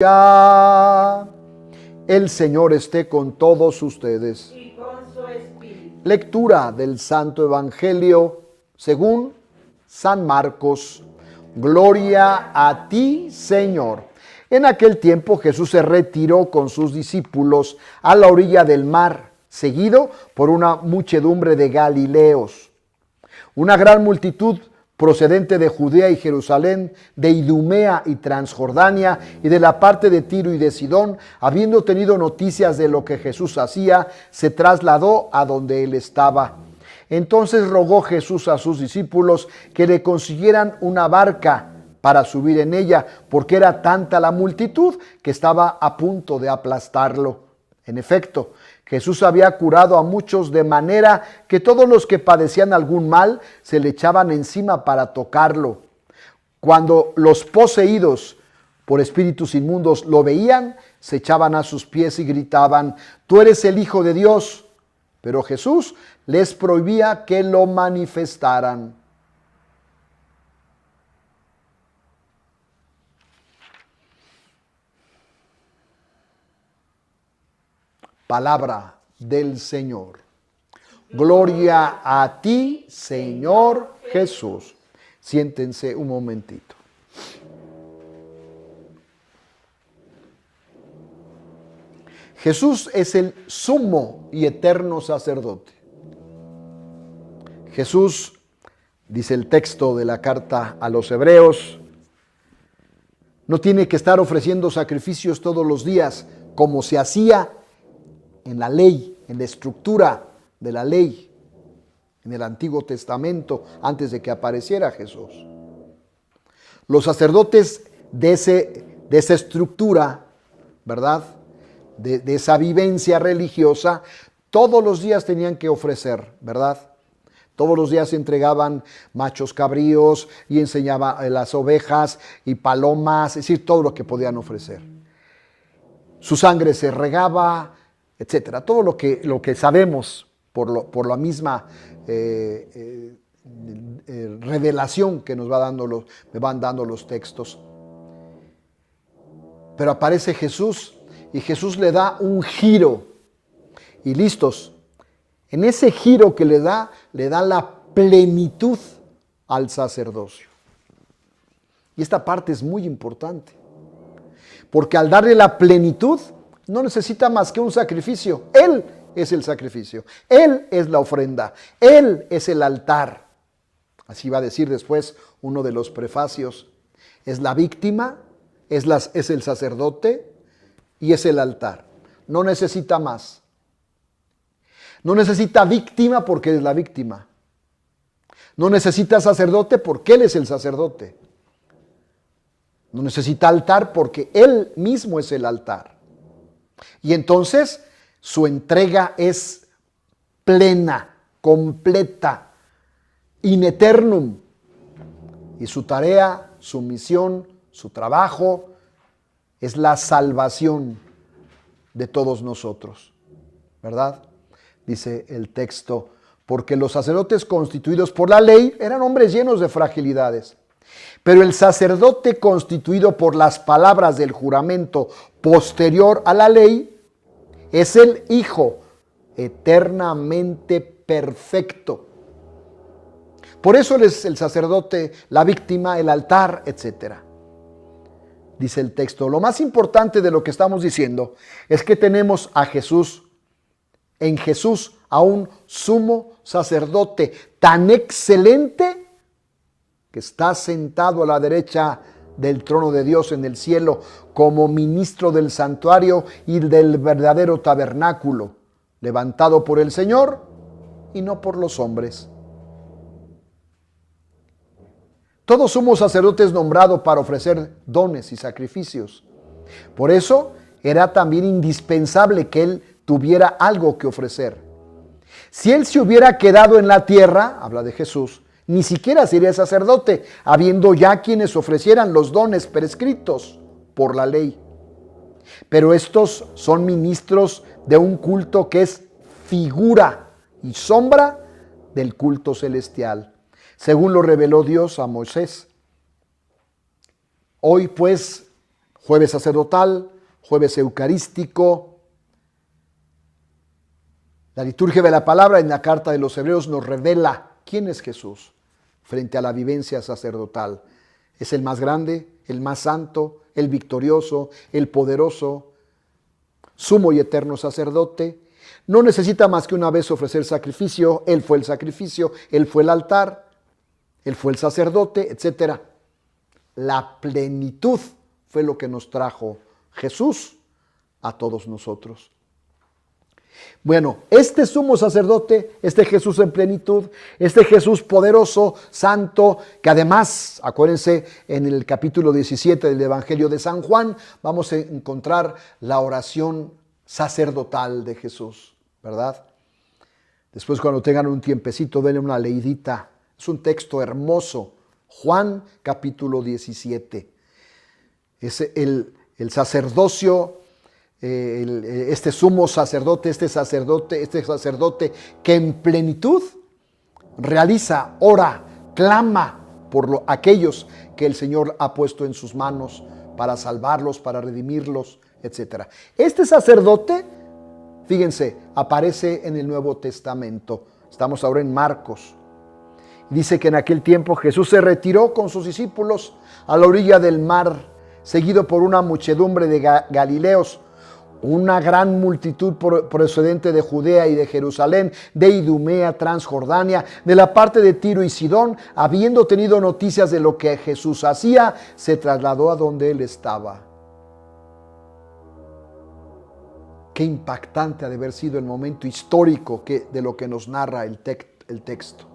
Ya. El Señor esté con todos ustedes. Y con su espíritu. Lectura del Santo Evangelio según San Marcos. Gloria a ti, Señor. En aquel tiempo Jesús se retiró con sus discípulos a la orilla del mar, seguido por una muchedumbre de galileos. Una gran multitud procedente de Judea y Jerusalén, de Idumea y Transjordania y de la parte de Tiro y de Sidón, habiendo tenido noticias de lo que Jesús hacía, se trasladó a donde él estaba. Entonces rogó Jesús a sus discípulos que le consiguieran una barca para subir en ella, porque era tanta la multitud que estaba a punto de aplastarlo. En efecto, Jesús había curado a muchos de manera que todos los que padecían algún mal se le echaban encima para tocarlo. Cuando los poseídos por espíritus inmundos lo veían, se echaban a sus pies y gritaban: «Tú eres el Hijo de Dios». Pero Jesús les prohibía que lo manifestaran. Palabra del Señor. Gloria a ti, Señor Jesús. Siéntense un momentito. Jesús es el sumo y eterno sacerdote. Jesús, dice el texto de la carta a los Hebreos, no tiene que estar ofreciendo sacrificios todos los días como se hacía en la ley, en la estructura de la ley, en el Antiguo Testamento, antes de que apareciera Jesús. Los sacerdotes de esa estructura, ¿verdad?, de esa vivencia religiosa, todos los días tenían que ofrecer, ¿verdad? Todos los días entregaban machos cabríos y enseñaban las ovejas y palomas, es decir, todo lo que podían ofrecer. Su sangre se regaba, etcétera. Todo lo que sabemos por la misma revelación que me van dando los textos. Pero aparece Jesús y Jesús le da un giro. Y listos. En ese giro que le da la plenitud al sacerdocio. Y esta parte es muy importante. Porque al darle la plenitud, no necesita más que un sacrificio. Él es el sacrificio. Él es la ofrenda. Él es el altar. Así va a decir después uno de los prefacios. Es la víctima, es el sacerdote y es el altar. No necesita más. No necesita víctima porque es la víctima. No necesita sacerdote porque Él es el sacerdote. No necesita altar porque Él mismo es el altar. Y entonces su entrega es plena, completa, in eternum. Y su tarea, su misión, su trabajo es la salvación de todos nosotros, ¿verdad? Dice el texto, porque los sacerdotes constituidos por la ley eran hombres llenos de fragilidades. Pero el sacerdote constituido por las palabras del juramento posterior a la ley es el Hijo eternamente perfecto. Por eso él es el sacerdote, la víctima, el altar, etc. Dice el texto, lo más importante de lo que estamos diciendo es que tenemos a Jesús, en Jesús, a un sumo sacerdote tan excelente que está sentado a la derecha del trono de Dios en el cielo como ministro del santuario y del verdadero tabernáculo, levantado por el Señor y no por los hombres. Todo sumo sacerdote es nombrado para ofrecer dones y sacrificios. Por eso era también indispensable que él tuviera algo que ofrecer. Si él se hubiera quedado en la tierra, habla de Jesús, ni siquiera sería sacerdote, habiendo ya quienes ofrecieran los dones prescritos por la ley. Pero estos son ministros de un culto que es figura y sombra del culto celestial, según lo reveló Dios a Moisés. Jueves sacerdotal, jueves eucarístico. La liturgia de la palabra en la carta de los Hebreos nos revela quién es Jesús frente a la vivencia sacerdotal. Es el más grande, el más santo, el victorioso, el poderoso, sumo y eterno sacerdote. No necesita más que una vez ofrecer sacrificio. Él fue el sacrificio, Él fue el altar, Él fue el sacerdote, etc. La plenitud fue lo que nos trajo Jesús a todos nosotros. Bueno, este sumo sacerdote, este Jesús en plenitud, este Jesús poderoso, santo, que además, acuérdense, en el capítulo 17 del Evangelio de San Juan, vamos a encontrar la oración sacerdotal de Jesús, ¿verdad? Después, cuando tengan un tiempecito, denle una leidita. Es un texto hermoso. Juan, capítulo 17. Es el sacerdocio, este sumo sacerdote, este sacerdote que en plenitud realiza, ora, clama por aquellos que el Señor ha puesto en sus manos para salvarlos, para redimirlos, etc. Este sacerdote, fíjense, aparece en el Nuevo Testamento. Estamos ahora en Marcos. Dice que en aquel tiempo Jesús se retiró con sus discípulos a la orilla del mar, seguido por una muchedumbre de galileos, una gran multitud procedente de Judea y de Jerusalén, de Idumea, Transjordania, de la parte de Tiro y Sidón. Habiendo tenido noticias de lo que Jesús hacía, se trasladó a donde él estaba. Qué impactante ha de haber sido el momento histórico de lo que nos narra el texto.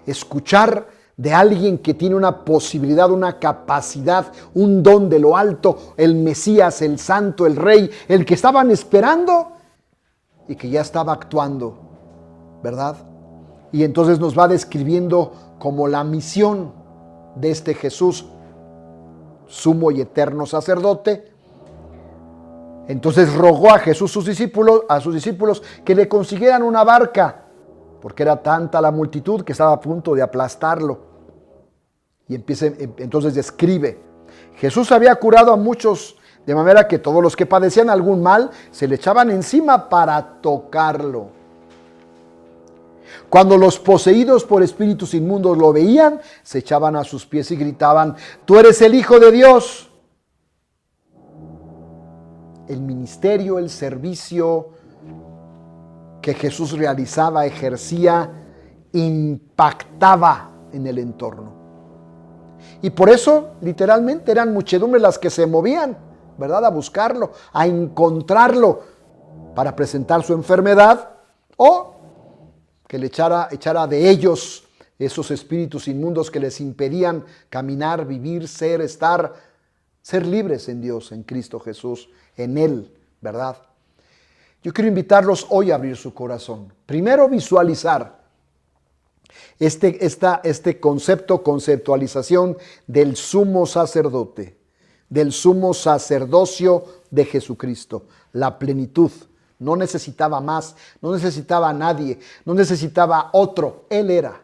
Escuchar de alguien que tiene una posibilidad, una capacidad, un don de lo alto, el Mesías, el Santo, el Rey, el que estaban esperando y que ya estaba actuando, ¿verdad? Y entonces nos va describiendo como la misión de este Jesús, sumo y eterno sacerdote. Entonces rogó a sus discípulos que le consiguieran una barca, porque era tanta la multitud que estaba a punto de aplastarlo. Y entonces describe: Jesús había curado a muchos, de manera que todos los que padecían algún mal se le echaban encima para tocarlo. Cuando los poseídos por espíritus inmundos lo veían, se echaban a sus pies y gritaban: ¡Tú eres el Hijo de Dios! El ministerio, el servicio que Jesús realizaba, ejercía, impactaba en el entorno. Y por eso, literalmente, eran muchedumbres las que se movían, ¿verdad?, a buscarlo, a encontrarlo para presentar su enfermedad, o que le echara de ellos esos espíritus inmundos que les impedían caminar, vivir, ser libres en Dios, en Cristo Jesús, en Él, ¿verdad? Yo quiero invitarlos hoy a abrir su corazón. Primero, visualizar este conceptualización del sumo sacerdote, del sumo sacerdocio de Jesucristo, la plenitud. No necesitaba más, no necesitaba a nadie, no necesitaba otro, Él era.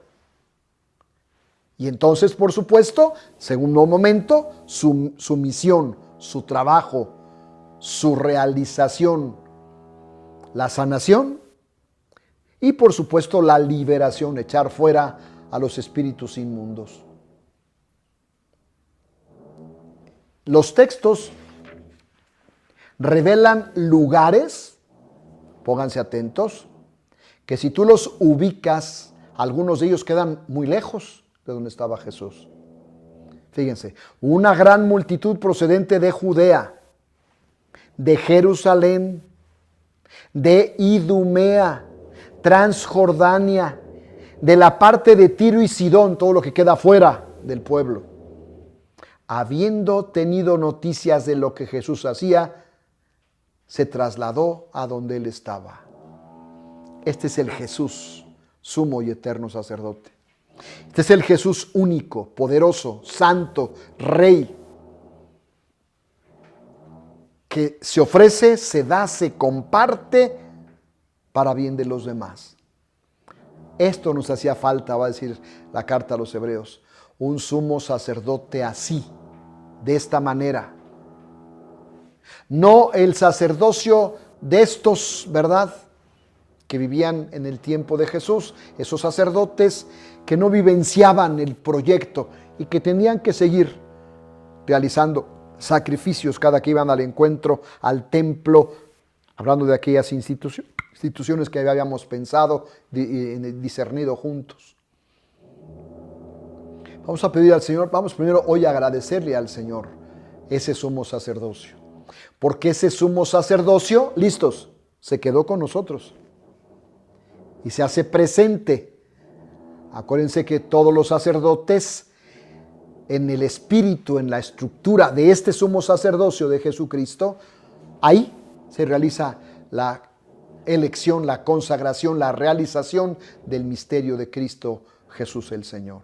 Y entonces, por supuesto, segundo momento, su misión, su trabajo, su realización, la sanación y, por supuesto, la liberación, echar fuera a los espíritus inmundos. Los textos revelan lugares, pónganse atentos, que si tú los ubicas, algunos de ellos quedan muy lejos de donde estaba Jesús. Fíjense, una gran multitud procedente de Judea, de Jerusalén, de Idumea, Transjordania, de la parte de Tiro y Sidón, todo lo que queda fuera del pueblo. Habiendo tenido noticias de lo que Jesús hacía, se trasladó a donde él estaba. Este es el Jesús, sumo y eterno sacerdote. Este es el Jesús único, poderoso, santo, Rey, que se ofrece, se da, se comparte para bien de los demás. Esto nos hacía falta, va a decir la carta a los Hebreos, un sumo sacerdote así, de esta manera, No el sacerdocio de estos, ¿verdad?, que vivían en el tiempo de Jesús, esos sacerdotes que no vivenciaban el proyecto y que tenían que seguir realizando sacrificios cada que iban al encuentro, al templo, hablando de aquellas instituciones que habíamos pensado y discernido juntos. Vamos a pedir al Señor, vamos primero hoy a agradecerle al Señor ese sumo sacerdocio, porque ese sumo sacerdocio, listos, se quedó con nosotros y se hace presente. Acuérdense que todos los sacerdotes, en el espíritu, en la estructura de este sumo sacerdocio de Jesucristo, ahí se realiza la elección, la consagración, la realización del misterio de Cristo Jesús el Señor.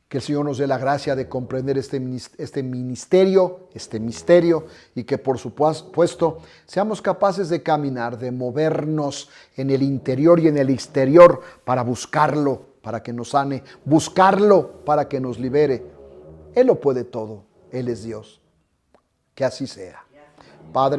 Que el Señor nos dé la gracia de comprender este misterio, y que por supuesto seamos capaces de caminar, de movernos en el interior y en el exterior para buscarlo, para que nos sane, buscarlo para que nos libere. Él lo puede todo, Él es Dios. Que así sea. Padre.